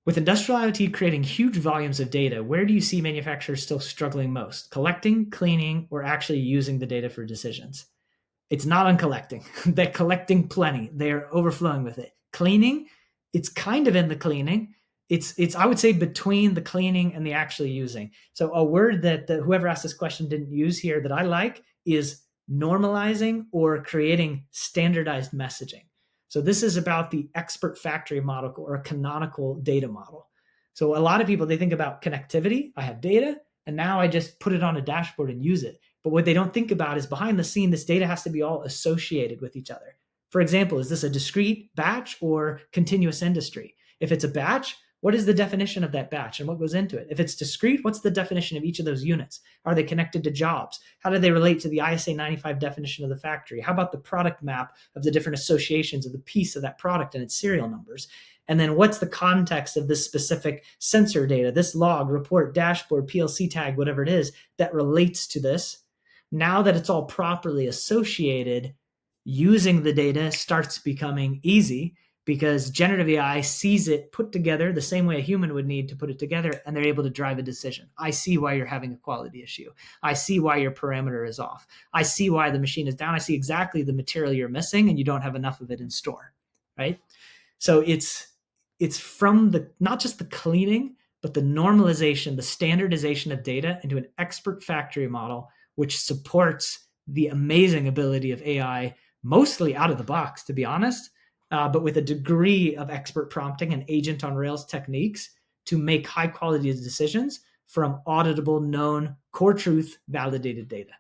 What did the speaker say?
With industrial IoT creating huge volumes of data, where do you see manufacturers still struggling most? Collecting, cleaning, or actually using the data for decisions? It's not on collecting. They're collecting plenty. They're overflowing with it. Cleaning, it's kind of in the cleaning. It's I would say between the cleaning and the actually using. So a word that whoever asked this question didn't use here that I like is normalizing or creating standardized messaging. So this is about the expert factory model or a canonical data model. So a lot of people, they think about connectivity. I have data and now I just put it on a dashboard and use it. But what they don't think about is behind the scene, this data has to be all associated with each other. For example, is this a discrete batch or continuous industry? If it's a batch, what is the definition of that batch and what goes into it? If it's discrete, what's the definition of each of those units? Are they connected to jobs? How do they relate to the ISA 95 definition of the factory? How about the product map of the different associations of the piece of that product and its serial numbers? And then what's the context of this specific sensor data, this log, report, dashboard, PLC tag, whatever it is that relates to this? Now that it's all properly associated, using the data starts becoming easy because generative AI sees it put together the same way a human would need to put it together, and they're able to drive a decision. I see why you're having a quality issue. I see why your parameter is off. I see why the machine is down. I see exactly the material you're missing and you don't have enough of it in store, right? So it's from the not just the cleaning, but the normalization, the standardization of data into an expert factory model, which supports the amazing ability of AI, mostly out of the box, to be honest, but with a degree of expert prompting and agent on Rails techniques to make high quality decisions from auditable, known, core truth, validated data.